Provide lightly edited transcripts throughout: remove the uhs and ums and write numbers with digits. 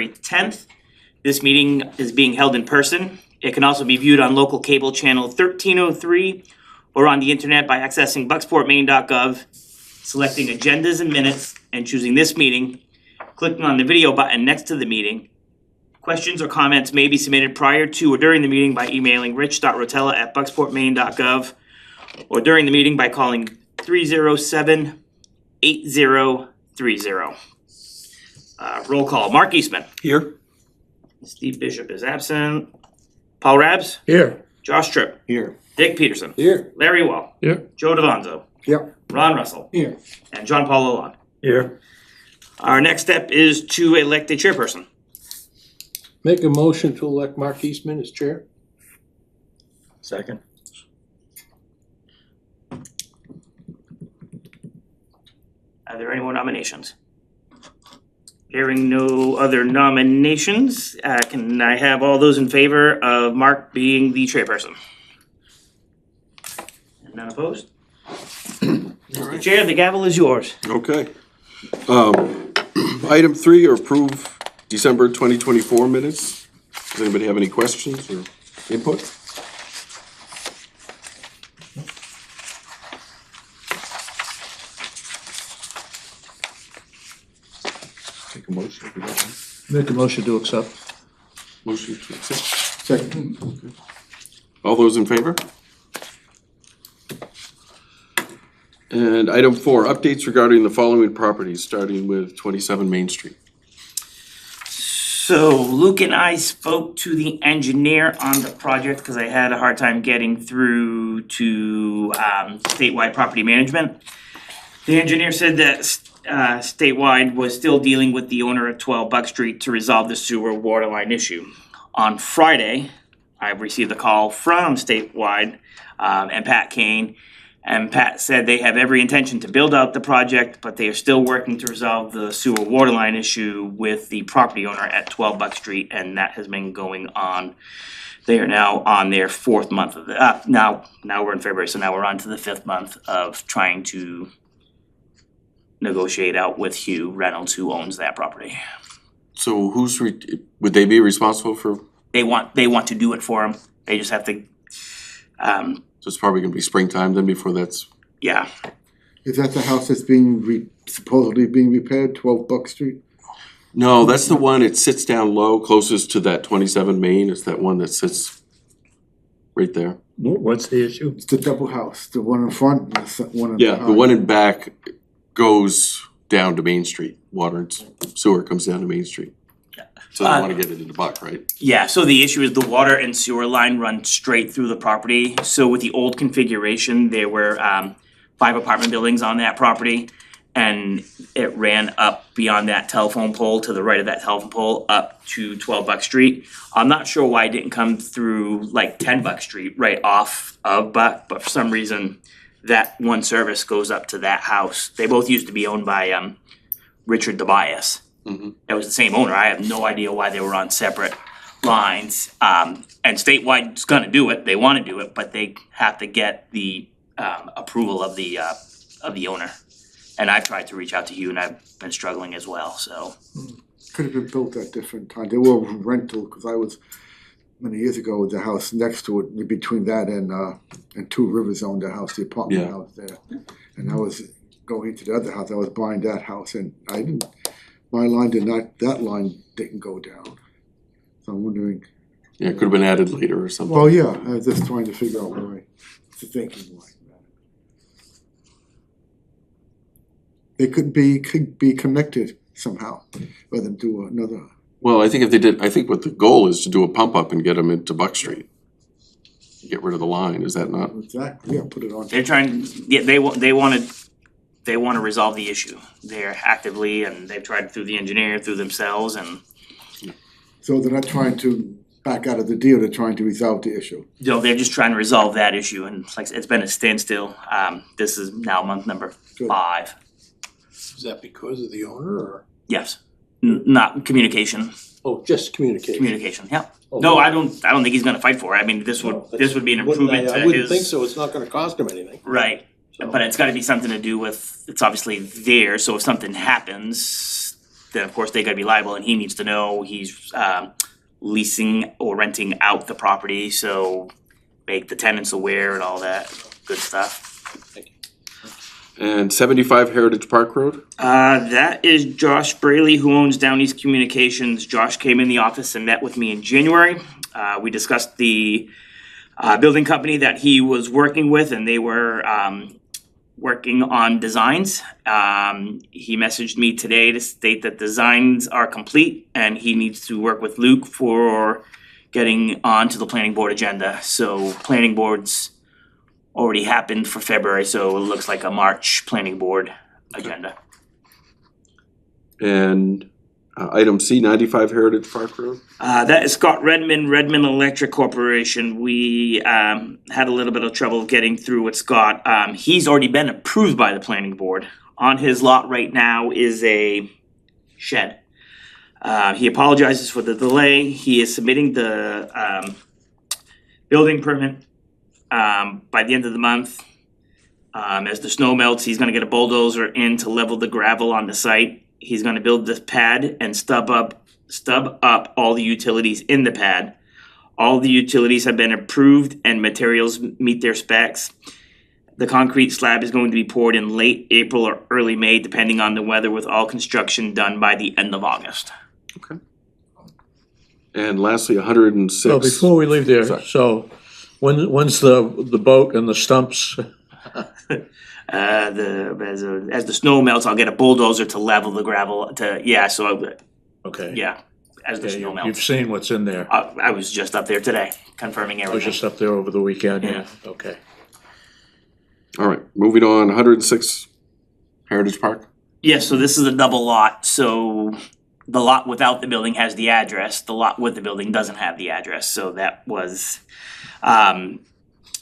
February 10th. This meeting is being held in person. It can also be viewed on local cable channel 1303 or on the internet by accessing bucksportmaine.gov, selecting agendas and minutes, and choosing this meeting, clicking on the video button next to the meeting. Questions or comments may be submitted prior to or during the meeting by emailing rich.rotella@bucksportmaine.gov or during the meeting by calling 307-8030. Roll call. Mark Eastman. Here. Steve Bishop is absent. Paul Rabs. Here. Josh Tripp. Here. Dick Peterson. Here. Larry Wall. Here. Joe Devanzo. Yep. Ron Russell. Here. And John Paul Lalonde. Here. Our next step is to elect a chairperson. Make a motion to elect Mark Eastman as chair. Second. Are there any more nominations? Hearing no other nominations, can I have all those in favor of Mark being the chairperson? And none opposed? Mr. Chair, the gavel is yours. Okay. Item 3, approve December 2024 minutes. Does anybody have any questions or input? Take a motion. if you don't mind. Make a motion to accept. Motion to accept. Second. Okay. All those in favor? And item 4, updates regarding the following properties, starting with 27 Main Street. So Luke and I spoke to the engineer on the project because I had a hard time getting through to statewide property management. The engineer said that statewide was still dealing with the owner of 12 Buck Street to resolve the sewer water line issue. On Friday, I received a call from statewide and Pat Kane. And Pat said they have every intention to build out the project, but they are still working to resolve the sewer water line issue with the property owner at 12 Buck Street, and that has been going on. They are now on their 4th month of the, now we're in February, so now we're on to the 5th month of trying to negotiate out with Hugh Reynolds, who owns that property. So would they be responsible for, They want to do it for them. They just have to, so it's probably gonna be springtime then before that's, yeah. Is that the house that's being supposedly being repaired, 12 Buck Street? no, that's the one, it sits down low closest to that 27 Main, it's that one that sits right there. What's the issue? It's the double house, the one in front and the one in behind. Yeah, the one in back goes down to Main Street, water and sewer comes down to Main Street. So they wanna get it into Buck, right? Yeah, so the issue is the water and sewer line run straight through the property. So with the old configuration, there were 5 apartment buildings on that property. And it ran up beyond that telephone pole to the right of that telephone pole up to 12 Buck Street. I'm not sure why it didn't come through like 10 Buck Street right off of Buck, but for some reason that one service goes up to that house. They both used to be owned by Richard Tobias. It was the same owner. I have no idea why they were on separate lines. And statewide is gonna do it. They wanna do it, but they have to get the approval of the owner. And I've tried to reach out to Hugh and I've been struggling as well, so. Could have been built at different time. They were rental, cause I was, many years ago, the house next to it, between that and Two Rivers owned the house, the apartment Yeah. house there. And I was going to the other house, I was buying that house and my line that line didn't go down. So I'm wondering, Yeah, it could have been added later or something. well, yeah, I was just trying to figure out why, the thinking like that. They could be connected somehow, rather than do another. Well, I think if they did, I think what the goal is to do a pump up and get them into Buck Street. Get rid of the line, is that not? Exactly, yeah, put it on. They're trying, yeah, they wanna resolve the issue. They're actively, and they've tried through the engineer, through themselves, and So they're not trying to back out of the deal, they're trying to resolve the issue. they're just trying to resolve that issue, and it's like, it's been a standstill. This is now month number Good. 5. Is that because of the owner or? Yes, not communication, Oh, just communication. yeah. Oh, No, I don't think he's gonna fight for it. I mean, this would be an improvement to I wouldn't think his, so, it's not gonna cost him anything. right. So- But it's gotta be something to do with, it's obviously there, so if something happens, then of course they gotta be liable, and he needs to know he's leasing or renting out the property, so make the tenants aware and all that good stuff. And 75 Heritage Park Road? That is Josh Braley, who owns Down East Communications. Josh came in the office and met with me in January. We discussed the building company that he was working with, and they were working on designs. He messaged me today to state that designs are complete and he needs to work with Luke for getting onto the planning board agenda. So planning board's already happened for February, so it looks like a March planning board agenda. And item C, 95 Heritage Park Road? That is Scott Redmond, Redmond Electric Corporation. We had a little bit of trouble getting through with Scott. He's already been approved by the planning board. On his lot right now is a shed. He apologizes for the delay. He is submitting the building permit by the end of the month. As the snow melts, he's gonna get a bulldozer in to level the gravel on the site. He's gonna build this pad and stub up all the utilities in the pad. All the utilities have been approved and materials meet their specs. The concrete slab is going to be poured in late April or early May, depending on the weather, with all construction done by the end of August. Okay. And lastly, 106. So before we leave there, Sorry. so when's the boat and the stumps? As the snow melts, I'll get a bulldozer to level the gravel as the Okay, snow you've melts. seen what's in there. I was just up there today, confirming I was everything. just up there over the weekend, yeah, Yeah. okay. All right, moving on, 106 Heritage Park? Yes, so this is a double lot, so the lot without the building has the address, the lot with the building doesn't have the address, so that was,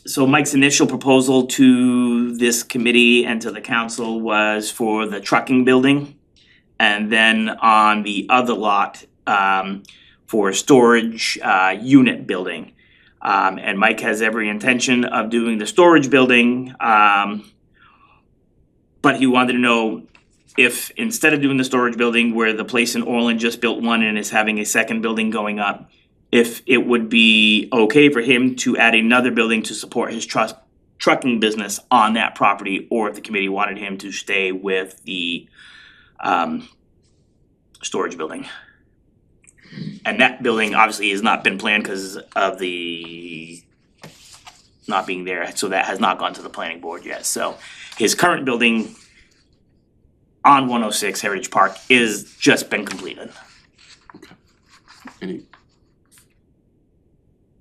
so Mike's initial proposal to this committee and to the council was for the trucking building. And then on the other lot, for a storage, unit building. And Mike has every intention of doing the storage building, but he wanted to know if instead of doing the storage building where the place in Orland just built one and is having a second building going up, if it would be okay for him to add another building to support his trucking business on that property, or if the committee wanted him to stay with the storage building. And that building obviously has not been planned because of the not being there, so that has not gone to the planning board yet. So his current building on 106 Heritage Park is just been completed. Any?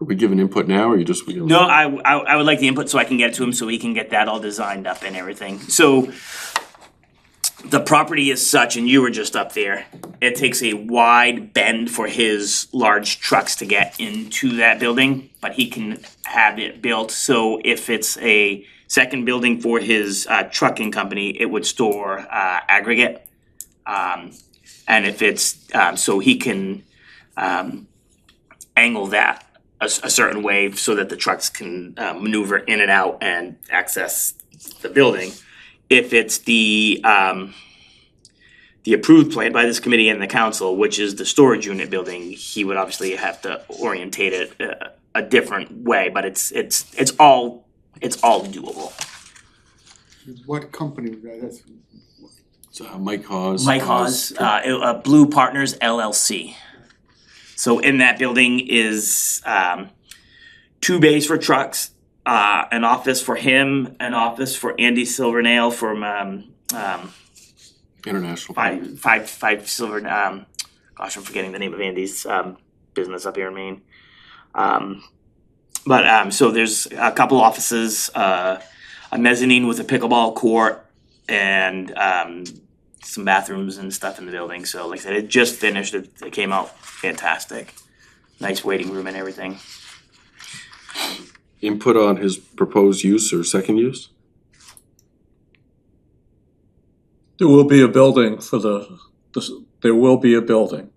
Are we giving input now, or you just? No, I would like the input so I can get it to him so he can get that all designed up and everything. So the property is such, and you were just up there, it takes a wide bend for his large trucks to get into that building, but he can have it built, so if it's a second building for his trucking company, it would store aggregate. And if it's, so he can angle that a certain way so that the trucks can maneuver in and out and access the building. If it's the approved plan by this committee and the council, which is the storage unit building, he would obviously have to orientate it a different way, but it's all doable. What company was that? That's, It's, Mike Hawes. Mike Hawes, Blue Partners LLC. So in that building is 2 bays for trucks, an office for him, an office for Andy Silvernail from International. five Silver. Gosh, I'm forgetting the name of Andy's business up here in Maine. So there's a couple offices, a mezzanine with a pickleball court, and some bathrooms and stuff in the building. So like I said, it just finished. It came out fantastic. Nice waiting room and everything. Input on his proposed use or second use? There will be a building for there will be a building.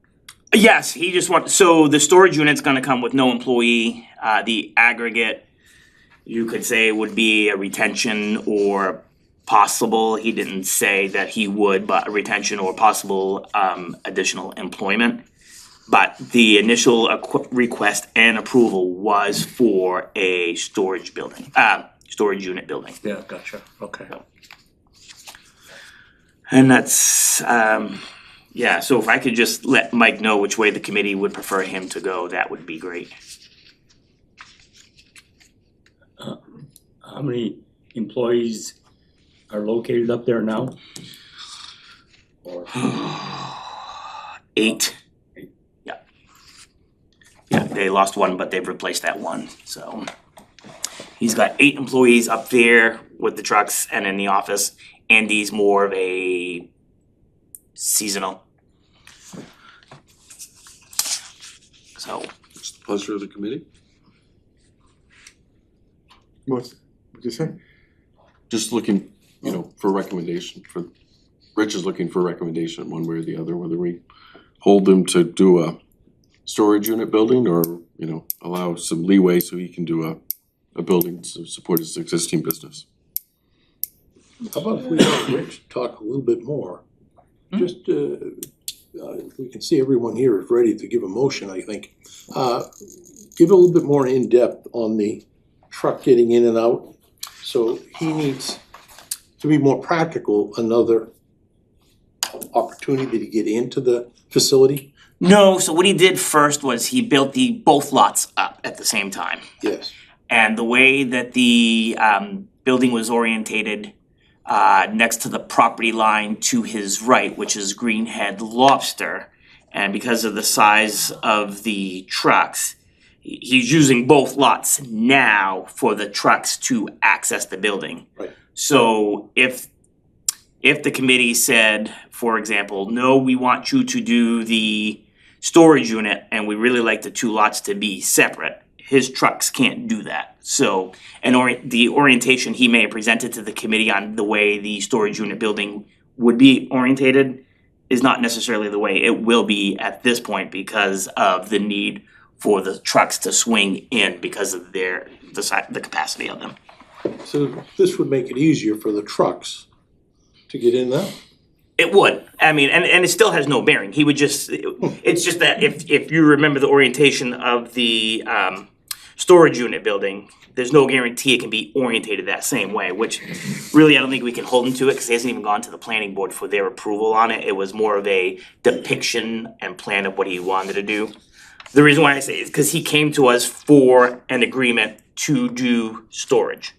Yes, he just wants, so the storage unit's gonna come with no employee. The aggregate, you could say, would be a retention or possible, he didn't say that he would, but retention or possible additional employment. But the initial request and approval was for a storage building, storage unit building. Yeah, gotcha, okay. And that's, yeah, so if I could just let Mike know which way the committee would prefer him to go, that would be great. How many employees are located up there now? Or 8. Yeah. Yeah, they lost one, but they've replaced that one, so. He's got 8 employees up there with the trucks and in the office. Andy's more of a seasonal. So, It's the pleasure of the committee. What'd you say? Just looking, for recommendation for, Rich is looking for recommendation one way or the other, whether we hold them to do a storage unit building or, allow some leeway so he can do a building to support his existing business. How about if we let Rich talk a little bit more? Just, we can see everyone here is ready to give a motion, I think. Give a little bit more in-depth on the truck getting in and out. So he needs, to be more practical, another opportunity to get into the facility? no, so what he did first was he built both lots up at the same time. Yes. And the way that the building was orientated next to the property line to his right, which is Greenhead Lobster, and because of the size of the trucks, he's using both lots now for the trucks to access the building. Right. So if the committee said, for example, no, we want you to do the storage unit and we really like the 2 lots to be separate, his trucks can't do that. So, the orientation he may have presented to the committee on the way the storage unit building would be orientated is not necessarily the way it will be at this point because of the need for the trucks to swing in because of the capacity of them. So this would make it easier for the trucks to get in there? It would, I mean, and it still has no bearing, he would just, it's just that if you remember the orientation of the storage unit building, there's no guarantee it can be orientated that same way, which really I don't think we can hold him to it, cause he hasn't even gone to the planning board for their approval on it, it was more of a depiction and plan of what he wanted to do. The reason why I say it is cause he came to us for an agreement to do storage.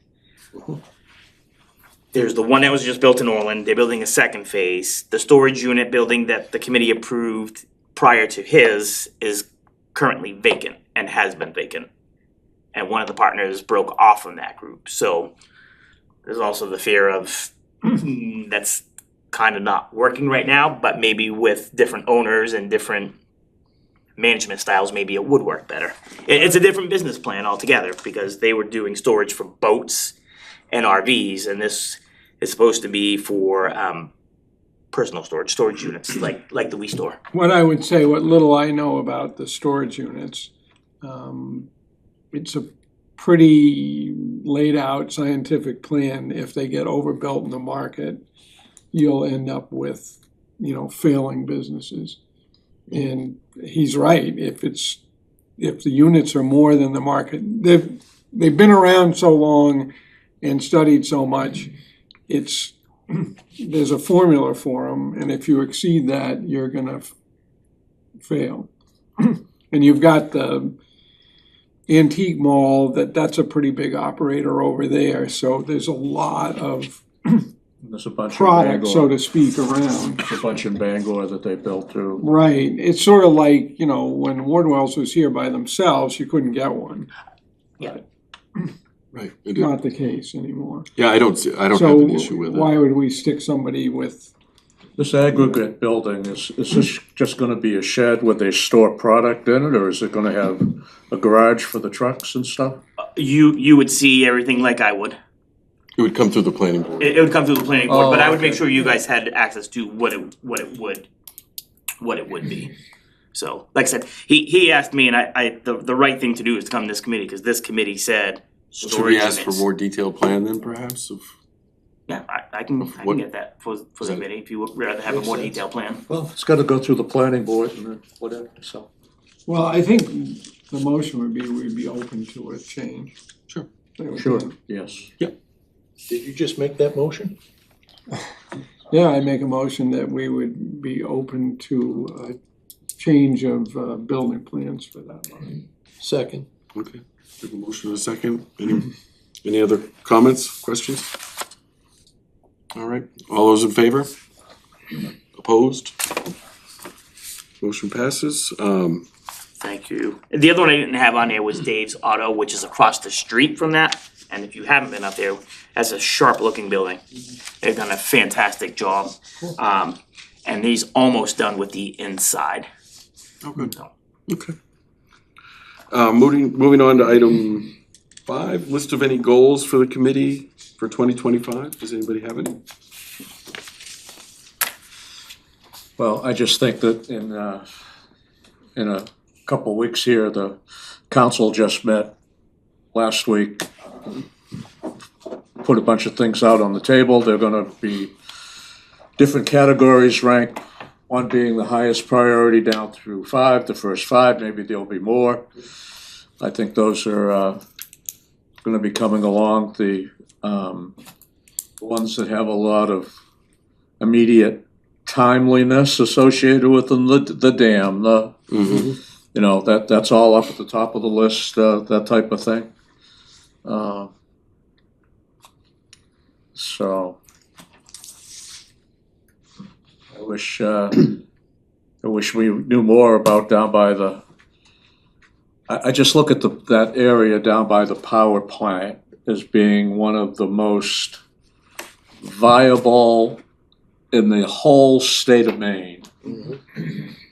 There's the one that was just built in Orland, they're building a second phase. The storage unit building that the committee approved prior to his is currently vacant and has been vacant. And one of the partners broke off from that group, so there's also the fear of that's kind of not working right now, but maybe with different owners and different management styles, maybe it would work better. It's a different business plan altogether because they were doing storage for boats and RVs, and this is supposed to be for personal storage units like the We Store. What I would say, what little I know about the storage units, it's a pretty laid out scientific plan. If they get overbuilt in the market, you'll end up with, failing businesses. And he's right, if the units are more than the market, they've been around so long and studied so much, there's a formula for them, and if you exceed that, you're gonna fail. And you've got the antique mall, that's a pretty big operator over there, so there's a lot of There's a bunch in product, so Bangor, to speak, around. there's a bunch in Bangor that they built too. Right, it's sort of like, when Wardwell's was here by themselves, you couldn't get one. Yeah. Right. Not the case anymore. Yeah, I don't have an issue with So why it. would we stick somebody with, This aggregate building, is this just gonna be a shed where they store product in it, or is it gonna have a garage for the trucks and stuff? You would see everything like I would. It would come through the planning board. It would come through the planning board, Oh, but I would make okay. sure you guys had access to what it would be. So, like I said, he asked me, and the right thing to do is to come to this committee, cause this committee said Should we storage ask for units. more detailed plan then perhaps of Yeah, I can What- get that for Is the that- committee, if you would rather have a Makes more sense. detailed plan. Well, it's gotta go through the planning board and then whatever, so. Well, I think the motion would be, we'd be open to a change. Sure. Sure, yes. Did you just make that motion? Yeah, I make a motion that we would be open to a change of building plans for that lot. Second. Okay, we have a motion and a second. Any other comments, questions? All right, all those in favor? Opposed? Motion passes. Thank you. The other one I didn't have on there was Dave's Auto, which is across the street from that. And if you haven't been up there, that's a sharp looking building. They've done a fantastic job. And he's almost done with the inside. Oh, good. Okay. Moving on to item 5, list of any goals for the committee for 2025. Does anybody have any? Well, I just think that in a couple weeks here, the council just met last week. Put a bunch of things out on the table. They're gonna be different categories ranked, one being the highest priority down through 5, the first 5, maybe there'll be more. I think those are gonna be coming along. The ones that have a lot of immediate timeliness associated with them, the dam, you know, that's all up at the top of the list, that type of thing. So I wish we knew more about down by the, I just look at that area down by the power plant as being one of the most viable in the whole state of Maine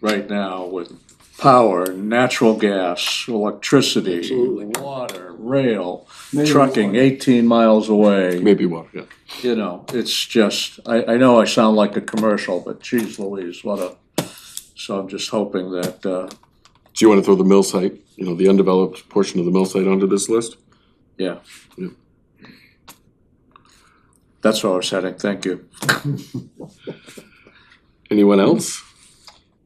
right now, with power, natural gas, electricity, Absolutely. water, rail, Maybe trucking 18 miles away. Maybe one, yeah. You know, it's just, I know I sound like a commercial, but geez Louise, so I'm just hoping that, Do you wanna throw the mill site, the undeveloped portion of the mill site onto this list? yeah. Yeah. That's where I was heading, thank you. Anyone else?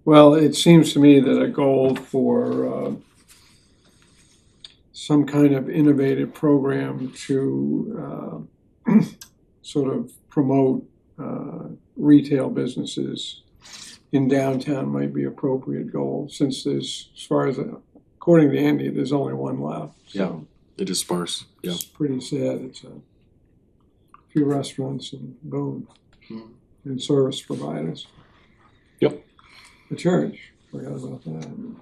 Well, it seems to me that a goal for some kind of innovative program to sort of promote retail businesses in downtown might be appropriate goal, since there's, as far as, according to Andy, there's only one left. So It is sparse, yeah. it's pretty sad. It's a few restaurants and boom, and service providers. Yep. The church, forgot about that.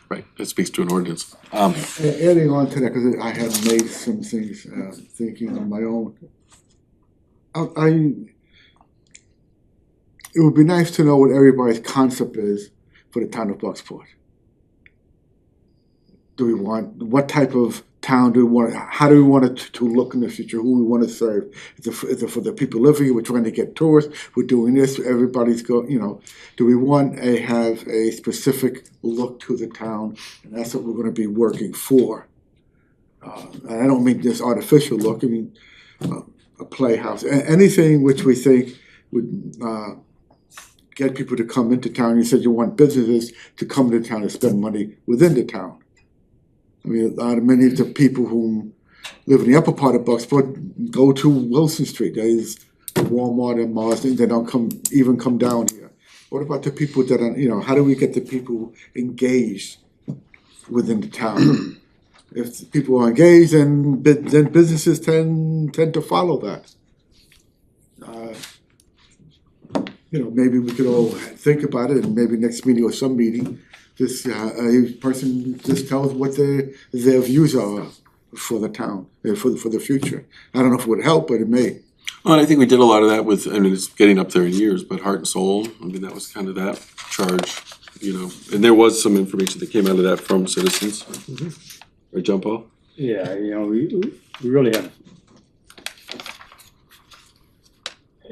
Right, it speaks to an ordinance. Adding on to that, because I have made some things, thinking on my own. It would be nice to know what everybody's concept is for the town of Bucksport. What type of town do we want, how do we want it to look in the future, who we want to serve? Is it for the people living here, we're trying to get tourists, we're doing this, everybody's do we want have a specific look to the town? And that's what we're gonna be working for. And I don't mean this artificial look, I mean, a playhouse, anything which we think would, get people to come into town. You said you want businesses to come to town and spend money within the town. I mean, many of the people who live in the upper part of Bucksport go to Wilson Street. There's Walmart and Marsden, they don't come down here. What about the people that are, how do we get the people engaged within the town? If people are engaged, then businesses tend to follow that. Maybe we could all think about it, and maybe next meeting or some meeting, this a person just tells what their views are for the town, for the future. I don't know if it would help, but it may. Well, I think we did a lot of that with, it's getting up there in years, but Heart and Soul, that was kind of that charge, And there was some information that came out of that from citizens. Right, John Paul? Yeah, we really have,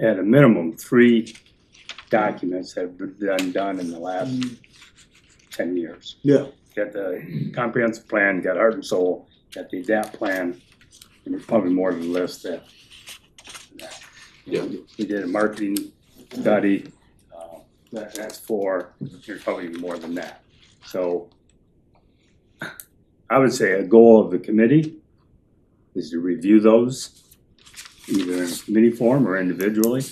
at a minimum, 3 documents that have been done in the last 10 years. Yeah. Got the comprehensive plan, got Heart and Soul, got the ADAPT plan, and there's probably more to the list that. Yeah. We did a marketing study, that's for, there's probably more than that. So I would say a goal of the committee is to review those, either in committee form or individually,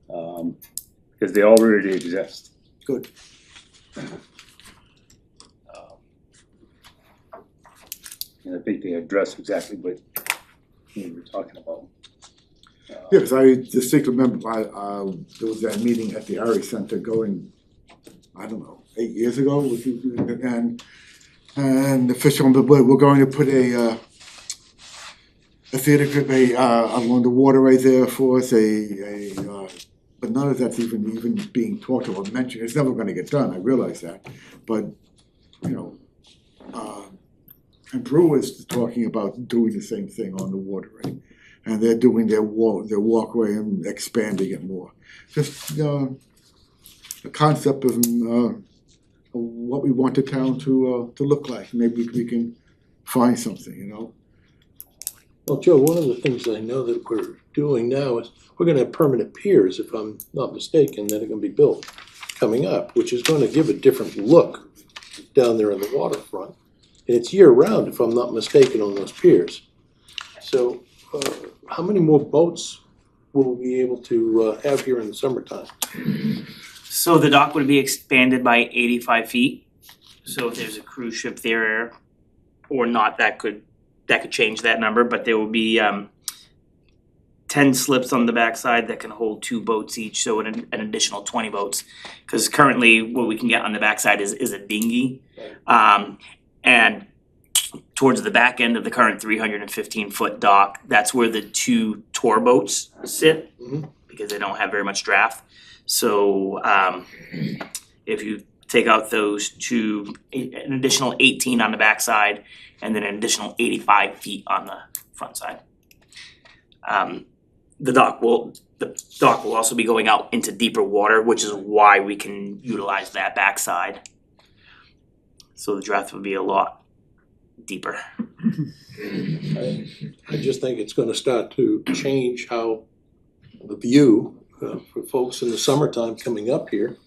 because they already exist. Good. And I think they address exactly what we were talking about. Yeah, because I distinctly remember, there was that meeting at the Ari Center going, I don't know, 8 years ago, and the fishermen were going to put a theater group along the waterway there for us, but none of that's even being talked or mentioned. It's never gonna get done, I realize that, but, you know, and Brew is talking about doing the same thing on the waterway. And they're doing their walkway and expanding it more. Just, the concept of what we want the town to look like. Maybe we can find something, you know? Well, Joe, one of the things I know that we're doing now is we're gonna have permanent piers, if I'm not mistaken, that are gonna be built coming up, which is gonna give a different look down there on the waterfront. And it's year round, if I'm not mistaken, on those piers. So, how many more boats will we be able to have here in the summertime? So the dock would be expanded by 85 feet. So if there's a cruise ship there or not, that could change that number, but there will be 10 slips on the backside that can hold 2 boats each, so an additional 20 boats. Cause currently what we can get on the backside is a dinghy. And towards the back end of the current 315-foot dock, that's where the 2 tour boats sit, because they don't have very much draft. So if you take out those 2, an additional 18 on the backside, and then an additional 85 feet on the front side. The dock will also be going out into deeper water, which is why we can utilize that backside. So the draft would be a lot deeper. I just think it's gonna start to change how the view for folks in the summertime coming up here.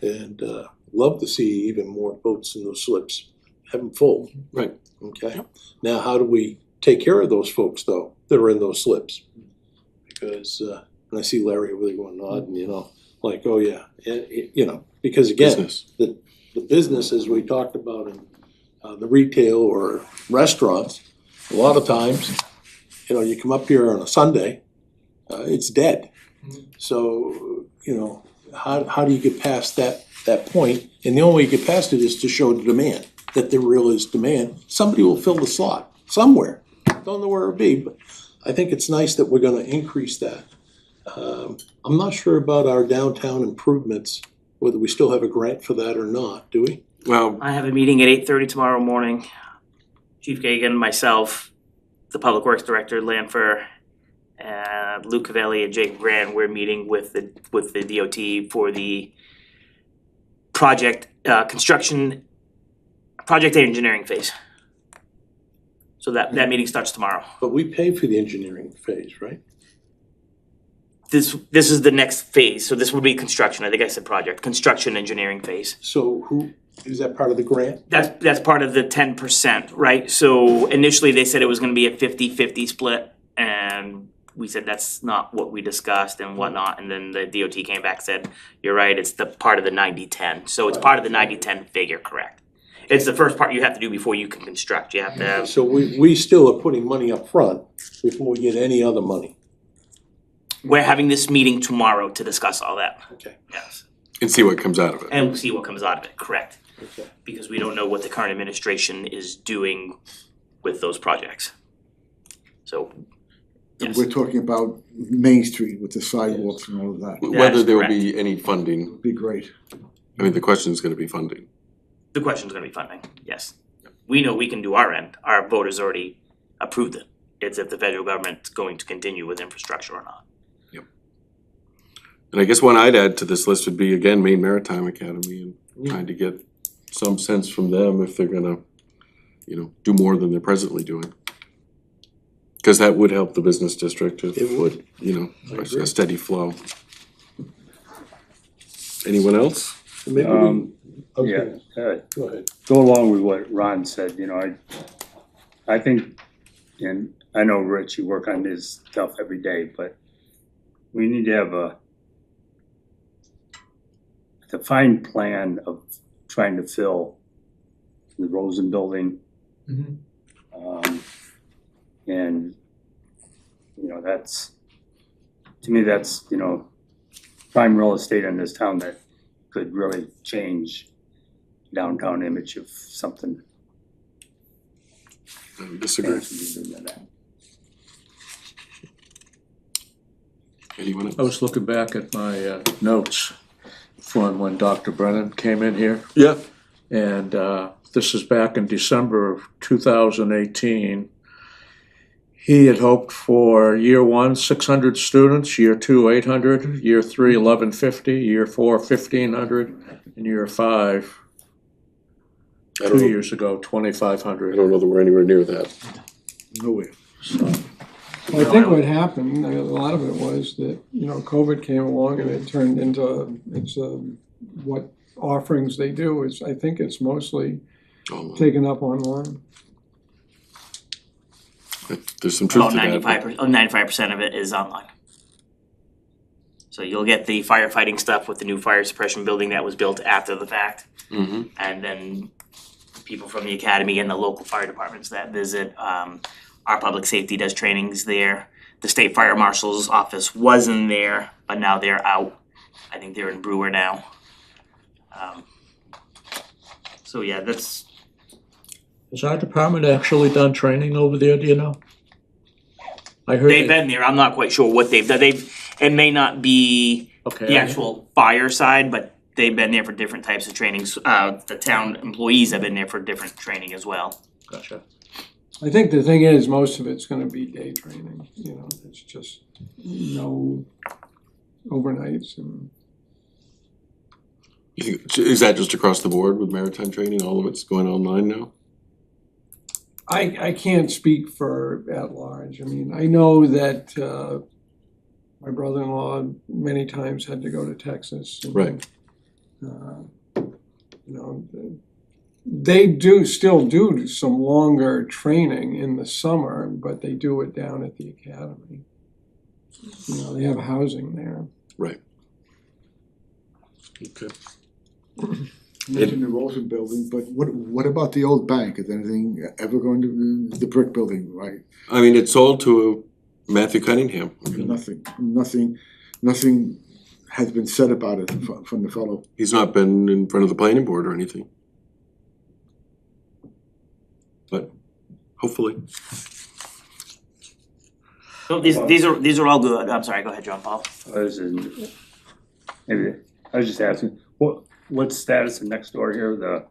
And love to see even more boats in those slips, have them full. Right. Okay, now how do we take care of those folks though, that are in those slips? Because, and I see Larry over there going nodding, you know, like, oh yeah, you know, because again, Business. the businesses we talked about in the retail or restaurants, a lot of times, you know, you come up here on a Sunday, it's dead. So, you know, how do you get past that point? And the only way you get past it is to show the demand, that there really is demand. Somebody will fill the slot somewhere. Don't know where it'll be, but I think it's nice that we're gonna increase that. I'm not sure about our downtown improvements, whether we still have a grant for that or not, do we? Well, I have a meeting at 8:30 tomorrow morning. Chief Gagan, myself, the Public Works Director, Lanfer, Luke Cavelli and Jake Brand, we're meeting with the DOT for the project engineering phase. So that meeting starts tomorrow. But we pay for the engineering phase, right? This is the next phase, so this would be construction, I think I said project, construction engineering phase. So who, is that part of the grant? That's part of the 10%, right? So initially they said it was gonna be a 50-50 split, and we said that's not what we discussed and whatnot, and then the DOT came back and said, you're right, it's the part of the 90-10, so it's part of the 90-10 figure, correct? It's the first part you have to do before you can construct, you have to have. So we still are putting money up front before we get any other money. We're having this meeting tomorrow to discuss all that, Okay, yes, and see what comes out of it. and we'll see what comes out of it, correct? okay. Because we don't know what the current administration is doing with those projects. So, yes. We're talking about Main Street with the sidewalks and all of that. Would Whether is there will correct. be any funding, be great. I mean, the question is gonna be funding. The question's gonna be funding, yes. We know we can do our end, our voters already approved it. It's if the federal government's going to continue with infrastructure or not. And I guess one I'd add to this list would be, again, Maine Maritime Academy, and trying to get some sense from them if they're gonna, you know, do more than they're presently doing. Cause that would help the business district if, It would. you know, I agree. a steady flow. Anyone else? Maybe we, okay, go ahead. Go along with what Ron said, you know, I think, and I know Rich, you work on this stuff every day, but we need to have a defined plan of trying to fill the Rosen building. And, you know, that's, to me, that's, you know, prime real estate in this town that could really change downtown image of something. I disagree. Anyone else? I was looking back at my notes from when Dr. Brennan came in here, Yeah, and this is back in December of 2018. He had hoped for year one, 600 students, year two, 800, year three, 1150, year four, 1500, and year five, I don't 2 know, years ago, I 2500. don't know that we're anywhere near that. Nowhere. So, Well, I think what happened, a lot of it was that, you know, COVID came along and it turned into, it's what offerings they do is, I think it's mostly Online. taken up online. There's some truth About to that. 95% of it is online. So you'll get the firefighting stuff with the new fire suppression building that was built after the fact. Mhm. And then people from the academy and the local fire departments that visit. Our public safety does trainings there. The state fire marshal's office was in there, but now they're out. I think they're in Brewer now. So yeah, that's, has our department actually done training over there, do you know? I heard they've been there. I'm not quite sure what they've done. It may not be okay, the actual fire side, but they've been there for different types of trainings. The town employees have been there for different training as well. Gotcha. I think the thing is, most of it's gonna be day training, you know, it's just no overnights and. You think, is that just across the board with maritime training? All of it's going online now? I can't speak for at large. I mean, I know that my brother-in-law many times had to go to Texas. And, Right. You know, they still do some longer training in the summer, but they do it down at the academy. You know, they have housing there. Right. Okay. Mentioned the Rosen building, but what about the old bank? Is anything ever going to, the brick building, right? I mean, it's sold to Matthew Cunningham. Nothing has been said about it from the fellow. He's not been in front of the planning board or anything. But hopefully. So these are all good. I'm sorry, go ahead, John Paul. I was just asking, what's status of next door here, the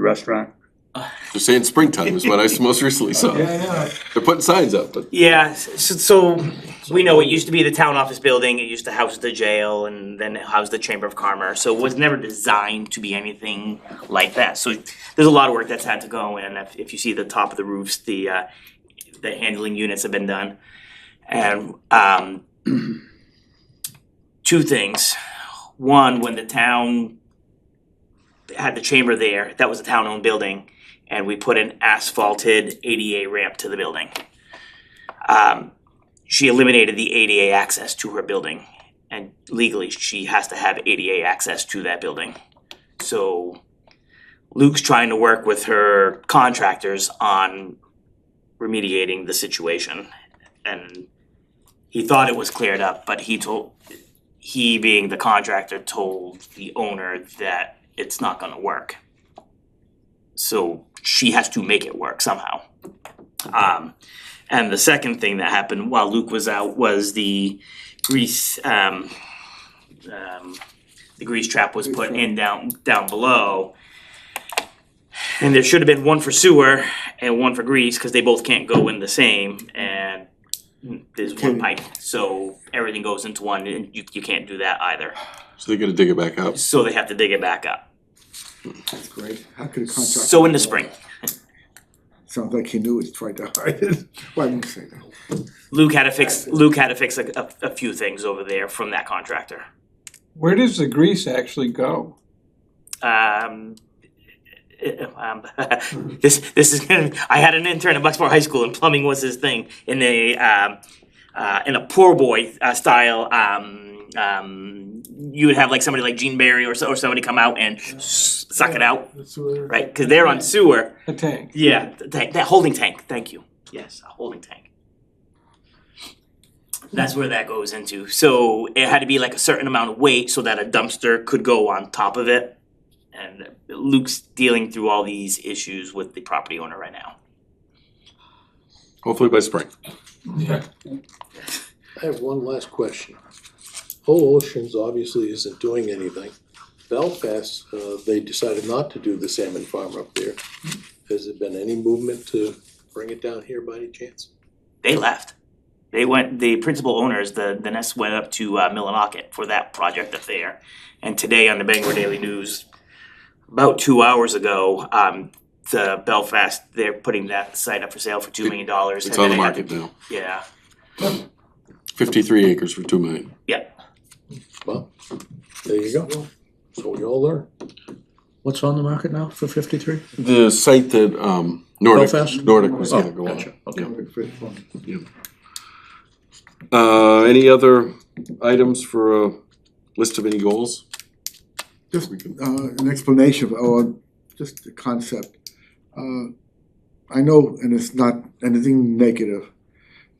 restaurant? They're saying springtime is what I most recently saw. Yeah. They're putting signs up, but Yeah, so we know it used to be the town office building, it used to house the jail and then it housed the Chamber of Commerce, so it was never designed to be anything like that. So there's a lot of work that's had to go in. If you see the top of the roofs, the handling units have been done. And two things. One, when the town had the chamber there, that was a town-owned building, and we put an asphalted ADA ramp to the building. She eliminated the ADA access to her building, and legally she has to have ADA access to that building. So Luke's trying to work with her contractors on remediating the situation, and he thought it was cleared up, but he being the contractor told the owner that it's not gonna work. So she has to make it work somehow. And the second thing that happened while Luke was out was the grease trap was put in down below. And there should have been one for sewer and one for grease, cause they both can't go in the same, and there's one pipe, so everything goes into one, and you can't do that either. so they gotta dig it back up. So they have to dig it back up. That's great. How could a contractor? So in the spring. sounds like he knew it, tried to hide it. Well, I didn't say that. Luke had to fix a few things over there from that contractor. Where does the grease actually go? This is gonna, I had an intern at Bucksport High School and plumbing was his thing in a poor boy style. You would have like somebody like Gene Barry or somebody come out and suck it out, right? Because they're on sewer. A tank. Yeah, that holding tank. Thank you. Yes, a holding tank. That's where that goes into. So it had to be like a certain amount of weight so that a dumpster could go on top of it. And Luke's dealing through all these issues with the property owner right now. Hopefully by spring. I have one last question. Whole Oceans obviously isn't doing anything. Belfast, they decided not to do the salmon farm up there. Has there been any movement to bring it down here by any chance? They left. They went, the principal owners, the Nest went up to Millinocket for that project up there. And today on the Bangor Daily News, about 2 hours ago, the Belfast, they're putting that site up for sale for $2 million. It's on the market now. Yeah, 53 acres for 2 million. yeah. Well, there you go. So we all learn. What's on the market now for 53? The site that Belfast? Nordic was Oh, gonna go on. gotcha, okay. Any other items for a list of any goals? Just an explanation or just a concept. I know, and it's not anything negative.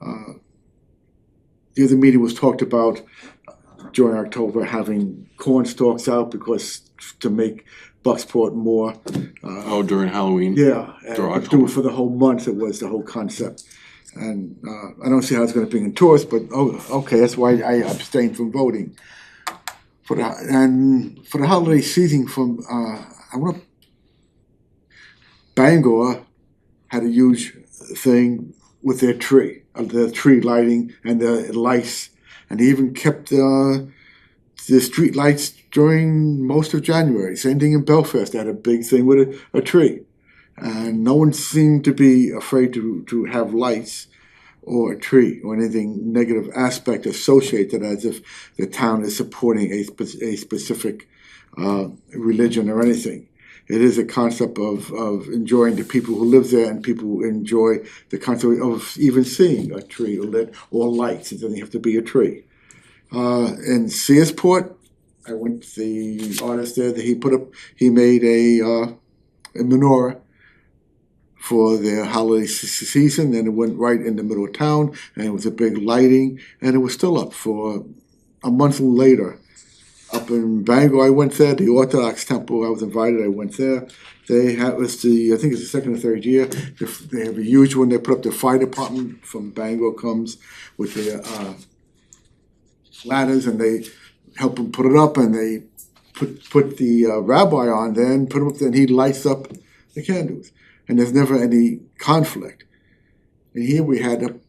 The other meeting was talked about during October having corn stalks out because to make Bucksport more. During Halloween? Yeah, During and October. do it for the whole month. It was the whole concept. And I don't see how it's going to bring in tourists, but okay, that's why I abstained from voting. For the holiday season, Bangor had a huge thing with their tree lighting and the lights, and they even kept the street lights during most of January. Same thing in Belfast, they had a big thing with a tree. And no one seemed to be afraid to have lights or a tree or anything negative aspect associated as if the town is supporting a specific religion or anything. It is a concept of enjoying the people who live there, and people who enjoy the concept of even seeing a tree lit or lights. It doesn't have to be a tree. In Searsport, I went to the artist there that he made a menorah for their holiday season, and it went right in the middle of town, and it was a big lighting, and it was still up for a month later. Up in Bangor, I went there, the Orthodox temple, I was invited, I went there. I think it's the second or third year, they have a huge one, they put up the fire department from Bangor comes with their ladders, and they help them put it up, and they put the rabbi on there and put him up there, and he lights up the candles. And there's never any conflict. And here we had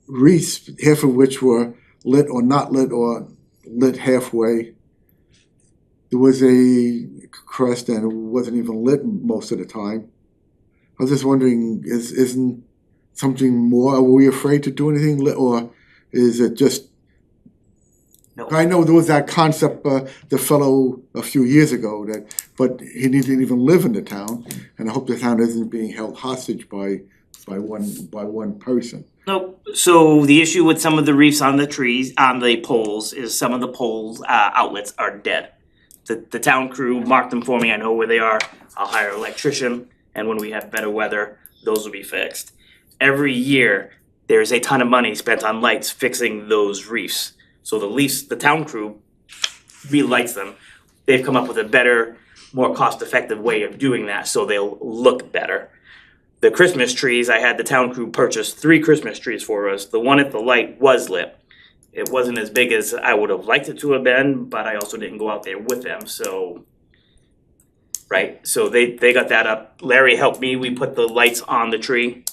wreaths, half of which were lit or not lit or lit halfway. There was a crest and it wasn't even lit most of the time. I was just wondering, isn't something more, are we afraid to do anything lit, or is it just, No. I know there was that concept, the fellow a few years ago but he didn't even live in the town, and I hope the town isn't being held hostage by one person. Nope. So the issue with some of the reefs on the trees, on the poles, is some of the poles outlets are dead. The town crew marked them for me. I know where they are. I'll hire an electrician, and when we have better weather, those will be fixed. Every year, there's a ton of money spent on lights fixing those reefs. So the town crew relights them. They've come up with a better, more cost-effective way of doing that, so they'll look better. The Christmas trees, I had the town crew purchase 3 Christmas trees for us. The one at the light was lit. It wasn't as big as I would have liked it to have been, but I also didn't go out there with them, so. Right, so they got that up. Larry helped me, we put the lights on the tree.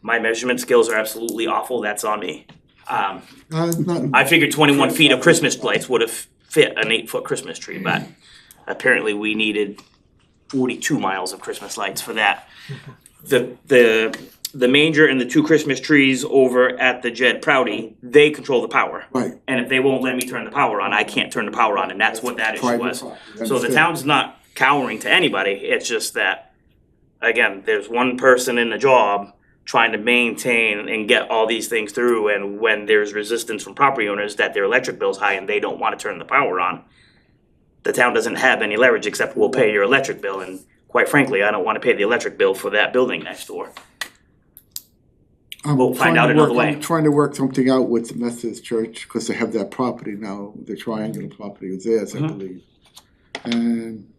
My measurement skills are absolutely awful, that's on me. I figured 21 feet of Christmas lights would have fit an 8-foot Christmas tree, but apparently we needed 42 miles of Christmas lights for that. The manger and the 2 Christmas trees over at the Jed Prouty, they control the power. Right. And if they won't let me turn the power on, I can't turn the power on, and that's what that issue Private was. property, So the understood. town's not cowering to anybody, it's just that, again, there's one person in the job trying to maintain and get all these things through, and when there's resistance from property owners that their electric bill's high and they don't wanna turn the power on, the town doesn't have any leverage except we'll pay your electric bill, and quite frankly, I don't wanna pay the electric bill for that building next door. I'm We'll find trying out to another work- way. I'm trying to work something out with the Methodist Church, cause they have that property now, the triangular property is theirs, I Mhm. believe. And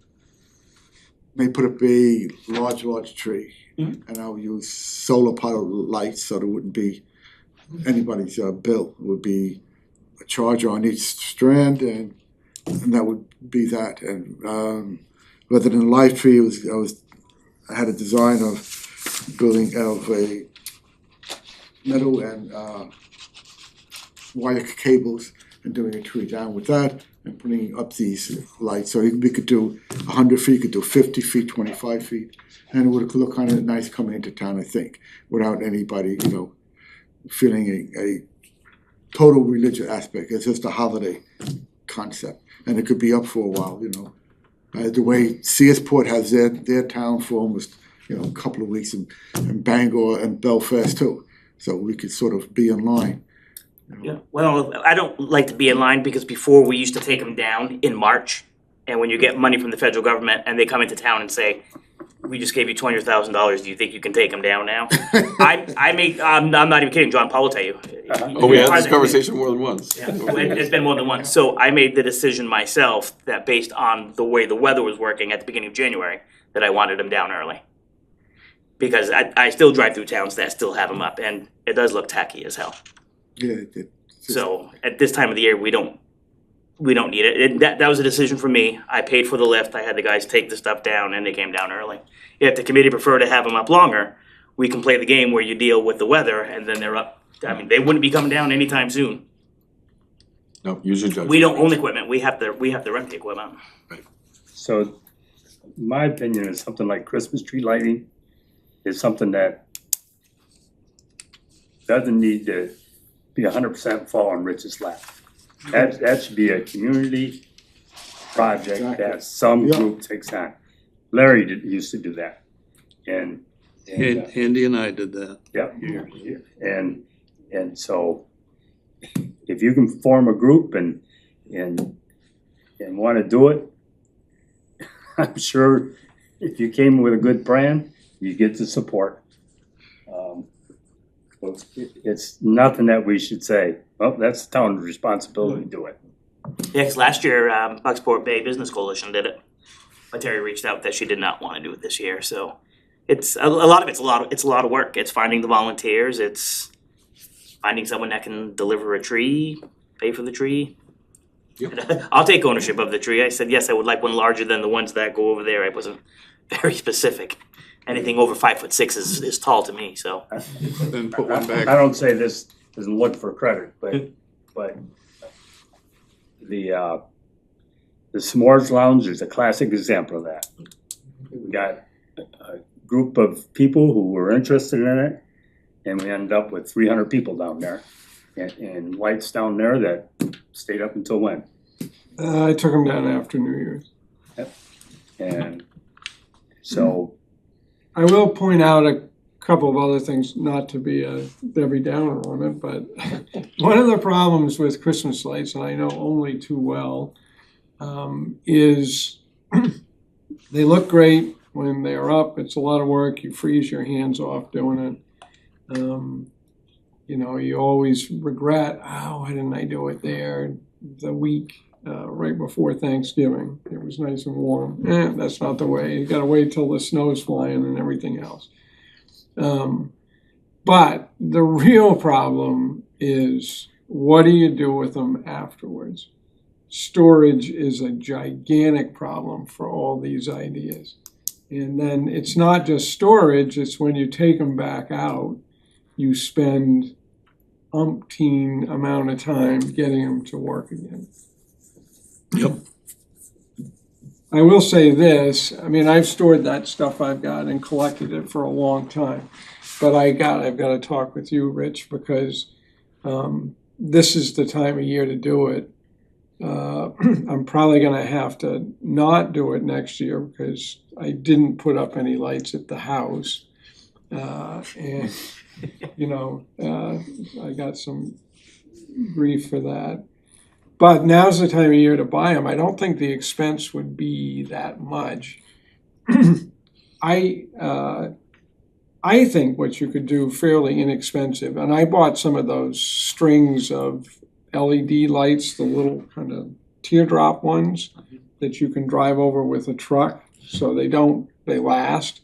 they put up a large tree, Mhm. and I'll use solar powered lights, so there wouldn't be anybody's bill. It would be a charger on each strand, and that would be that, and rather than a light tree, I had a design of building of a metal and wire cables and doing a tree down with that and putting up these lights. So we could do 100 feet, could do 50 feet, 25 feet. And it would look kind of nice coming into town, I think, without anybody, feeling a total religious aspect. It's just a holiday concept. And it could be up for a while, the way Searsport has their town for almost, a couple of weeks, and Bangor and Belfast too. So we could sort of be in line. Yeah, well, I don't like to be in line because before we used to take them down in March. And when you get money from the federal government and they come into town and say, we just gave you $200,000, do you think you can take them down now? I'm not even kidding, John Paul will tell you. Oh, we had this conversation more than once. Yeah, it's been more than once. So I made the decision myself that based on the way the weather was working at the beginning of January, that I wanted them down early. Because I still drive through towns that still have them up, and it does look tacky as hell. Yeah, So at this time of the year, we don't need it. That was a decision for me. I paid for the lift. I had the guys take the stuff down, and they came down early. If the committee prefer to have them up longer, we can play the game where you deal with the weather, and then they're up. I mean, they wouldn't be coming down anytime soon. No, use your judgment. We don't own the equipment. We have to rent the equipment. So, my opinion is something like Christmas tree lighting is something that doesn't need to be 100% fall on Rich's lap. That should be a community project Exactly. that some Yeah. group takes on. Larry used to do that, and Andy and I did that. yeah, and so if you can form a group and want to do it, I'm sure if you came with a good plan, you get the support. It's nothing that we should say, well, that's the town's responsibility to do it. Yeah, 'cause last year, Bucksport Bay Business Coalition did it. But Terry reached out that she did not wanna do it this year, so it's a lot of it's a lot of work. It's finding the volunteers, it's finding someone that can deliver a tree, pay for the tree. I'll take ownership of the tree. I said, yes, I would like one larger than the ones that go over there. I wasn't very specific. Anything over 5'6" is tall to me, so. Then put one back. I don't say this doesn't look for credit, but the S'mores Lounge is a classic example of that. We got a group of people who were interested in it, and we ended up with 300 people down there, and lights down there that stayed up until when? I took them down after New Year's. And so, I will point out a couple of other things, not to be a Debbie Downer on it, but one of the problems with Christmas lights, and I know only too well, is they look great when they're up. It's a lot of work. You freeze your hands off doing it. You always regret, why didn't I do it there the week right before Thanksgiving? It was nice and warm. That's not the way. You gotta wait till the snow's flying and everything else. But the real problem is, what do you do with them afterwards? Storage is a gigantic problem for all these ideas. And then it's not just storage, it's when you take them back out, you spend umpteen amount of time getting them to work again. Yep. I will say this, I mean, I've stored that stuff I've got and collected it for a long time. But I've gotta talk with you, Rich, because, this is the time of year to do it. I'm probably gonna have to not do it next year because I didn't put up any lights at the house. And, you know, I got some grief for that. But now's the time of year to buy them. I don't think the expense would be that much. I think what you could do fairly inexpensive, and I bought some of those strings of LED lights, the little kind of teardrop ones that you can drive over with a truck, so they last.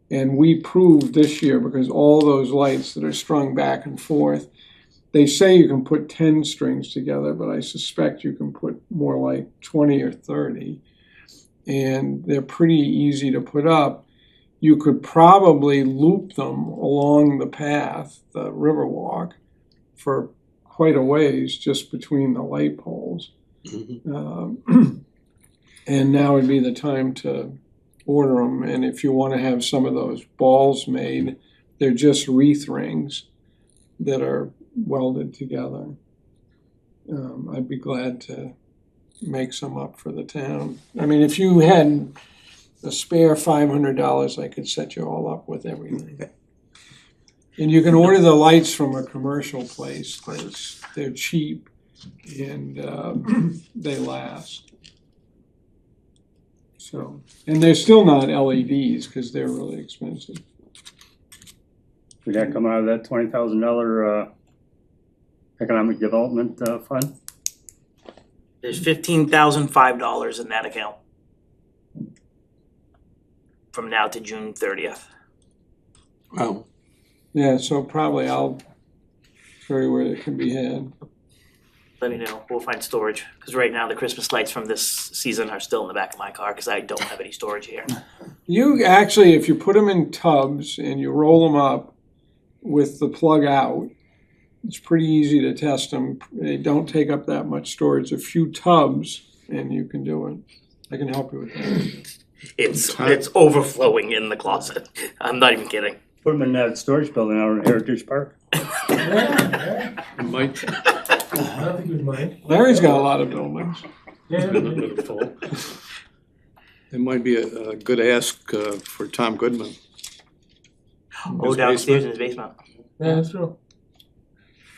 And we proved this year, because all those lights that are strung back and forth, they say you can put 10 strings together, but I suspect you can put more like 20 or 30. And they're pretty easy to put up. You could probably loop them along the path, the Riverwalk, for quite a ways just between the light poles. And now would be the time to order them. And if you want to have some of those balls made, they're just wreath rings that are welded together. I'd be glad to make some up for the town. I mean, if you had a spare $500, I could set you all up with everything. And you can order the lights from a commercial place, because they're cheap and they last. So, and they're still not LEDs because they're really expensive. Would that come out of that $20,000 economic development fund? There's $15,005 in that account from now to June 30th. Wow. Yeah, so probably I'll show you where it can be had. Let me know, we'll find storage, because right now the Christmas lights from this season are still in the back of my car, because I don't have any storage here. You actually, if you put them in tubs and you roll them up with the plug out, it's pretty easy to test them. They don't take up that much storage. A few tubs and you can do it. I can help you with that. It's overflowing in the closet. I'm not even kidding. Put them in that storage building out in Heritage Park. Mike? I don't think we'd mind. Larry's got a lot of buildings. It might be a good ask for Tom Goodman. Oh, downstairs in his basement. Yeah, that's true.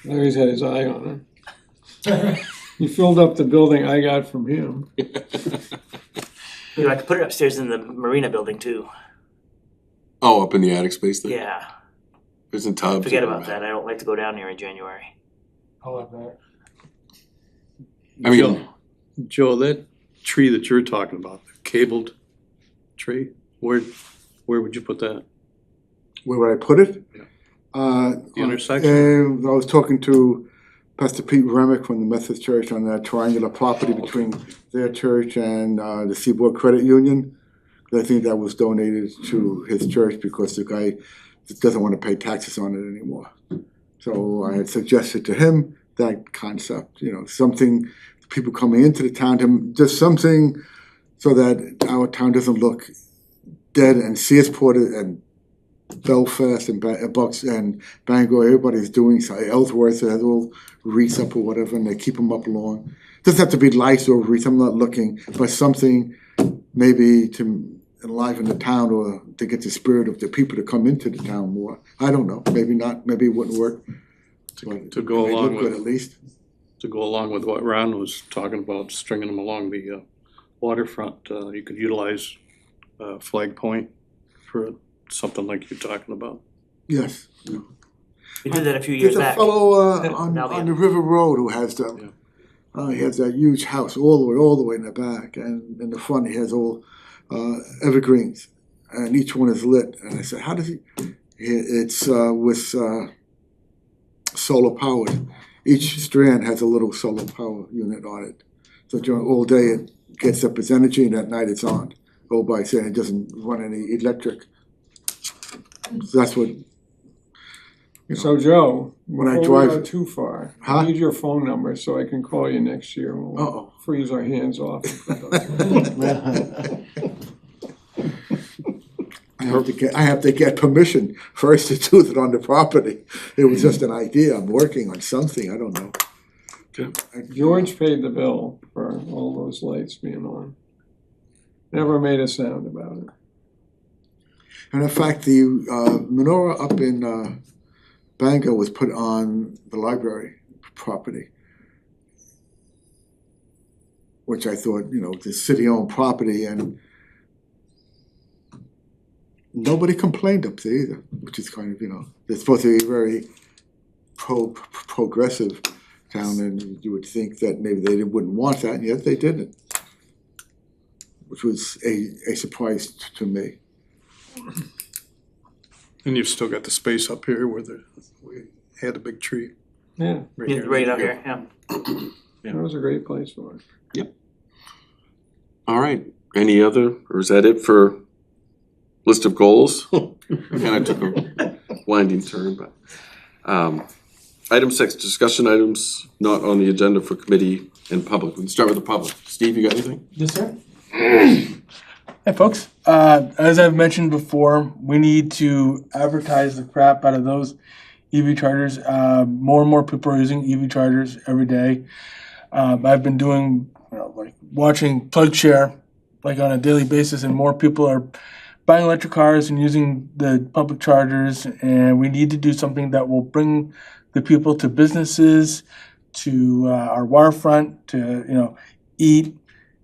Larry's had his eye on it. He filled up the building I got from him. You know, I could put it upstairs in the marina building too. Oh, up in the attic space there? Yeah, There's a tub. forget about that. I don't like to go down there in January. I'll have that. I mean, Joe, that tree that you're talking about, the cabled tree, where would you put that? Where would I put it? Yeah. The intersection? I was talking to Pastor Pete Remick from the Methodist Church on that triangular property between their church and the Seaboard Credit Union. I think that was donated to his church because the guy doesn't want to pay taxes on it anymore. So I had suggested to him that concept, you know, something, people coming into the town, just something so that our town doesn't look dead, and Searsport and Belfast and Bucks and Bangor, everybody's doing so. Ellsworth has all wreaths up or whatever, and they keep them up long. Doesn't have to be lights or wreaths, I'm not looking, but something maybe to enliven the town or to get the spirit of the people to come into the town more. I don't know, maybe not, maybe it wouldn't work. But To go it may along look good with, at least. to go along with what Ron was talking about, stringing them along the waterfront, you could utilize Flag Point for something like you're talking about. Yes. We did that a few years There's a back. fellow on Now the River Road who has them. He has that huge house all the way in the back, and in the front he has all evergreens, and each one is lit. And I said, how does he? It's with solar powered. Each strand has a little solar power unit on it. So during all day it gets up its energy, and at night it's on. Go by saying it doesn't run any electric. So that's what So Joe, When I before we drive- go too far, Huh? I need your phone number so I can call you next year when we'll Uh-oh. freeze our hands off. I have to get permission first to do it on the property. It was just an idea, I'm working on something, I don't know. George paid the bill for all those lights being on. Never made a sound about it. And in fact, the menorah up in Bangor was put on the library property, which I thought, you know, the city-owned property, and nobody complained up there either, which is kind of, you know, they're supposed to be very progressive town, and you would think that maybe they wouldn't want that, and yet they didn't, which was a surprise to me. And you've still got the space up here where we had a big tree Yeah, right here. Right out here, yeah. that was a great place for it. All right, any other, or is that it for list of goals? Kinda took a winding turn, but, item 6, discussion items not on the agenda for committee and public. We can start with the public. Steve, you got anything? Yes, sir. Hey, folks. As I've mentioned before, we need to advertise the crap out of those EV chargers. More and more people are using EV chargers every day. I've been doing, like watching PlugShare, like on a daily basis, and more people are buying electric cars and using the public chargers. And we need to do something that will bring the people to businesses, to our waterfront, to eat,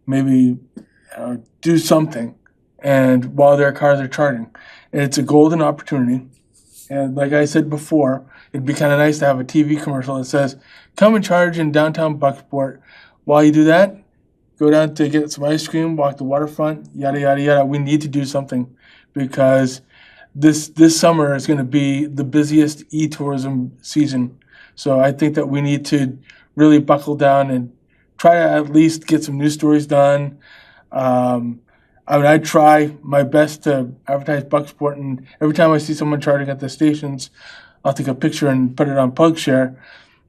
maybe do something, and while their cars are charging. And it's a golden opportunity. And like I said before, it'd be kind of nice to have a TV commercial that says, "Come and charge in downtown Bucksport." While you do that, go down to get some ice cream, walk the waterfront, yada yada yada. We need to do something because this summer is going to be the busiest e-tourism season. So I think that we need to really buckle down and try to at least get some news stories done. I try my best to advertise Bucksport, and every time I see someone charging at the stations, I'll take a picture and put it on PlugShare.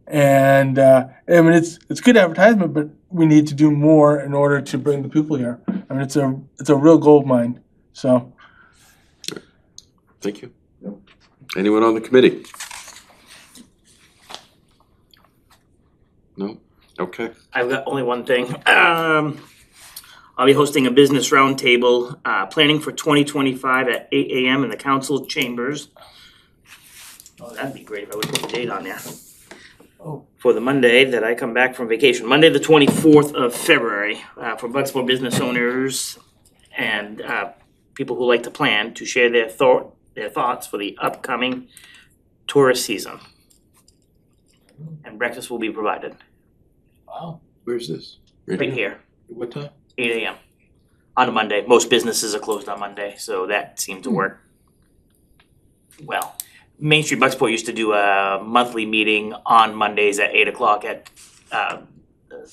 And I mean, it's good advertisement, but we need to do more in order to bring the people here. I mean, it's a real gold mine. So, Thank you. Anyone on the committee? No? Okay. I've got only one thing. I'll be hosting a business roundtable, planning for 2025 at 8 AM in the council chambers. Oh, that'd be great if I would put the date on there. For the Monday that I come back from vacation, Monday, the 24th of February, for Bucksport business owners and people who like to plan to share their thoughts for the upcoming tourist season. And breakfast will be provided wow. Where's this? right here. What time? 8 AM on a Monday. Most businesses are closed on Monday, so that seemed to work well. Main Street Bucksport used to do a monthly meeting on Mondays at 8 o'clock at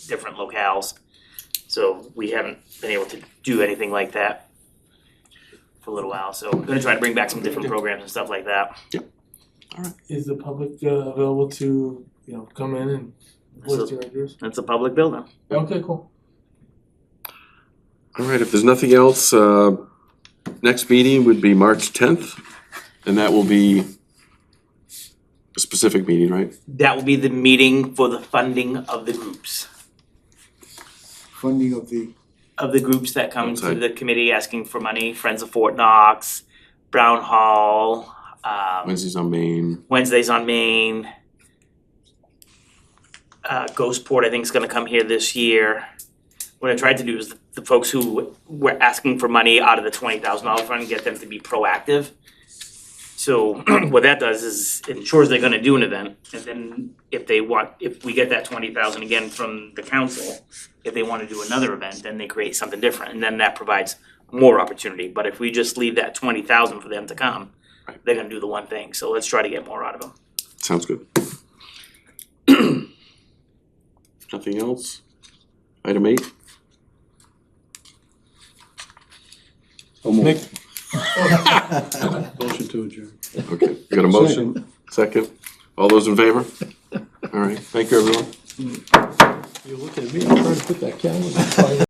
different locales. So we haven't been able to do anything like that for a little while. So I'm gonna try to bring back some different programs and stuff like that. Is the public available to come in and voice their ideas? It's a public building. Okay, cool. All right, if there's nothing else, next meeting would be March 10th, and that will be a specific meeting, right? That will be the meeting for the funding of the groups. Funding of the Groups that come to Outside. the committee asking for money, Friends of Fort Knox, Brown Hall, Wednesdays on Main. Wednesdays on Main. Ghostport, I think, is gonna come here this year. What I tried to do is the folks who were asking for money out of the $20,000 fund, get them to be proactive. So what that does is it ensures they're gonna do an event, and then if we get that 20,000 again from the council, if they wanna do another event, then they create something different, and then that provides more opportunity. But if we just leave that 20,000 for them to come, they're gonna do the one thing, so let's try to get more out of them. Sounds good. Nothing else? Item 8? Motion to adjourn. Okay, you got a motion? Second, all those in favor? All right, thank you, everyone. You're looking at me, I'm trying to put that camera.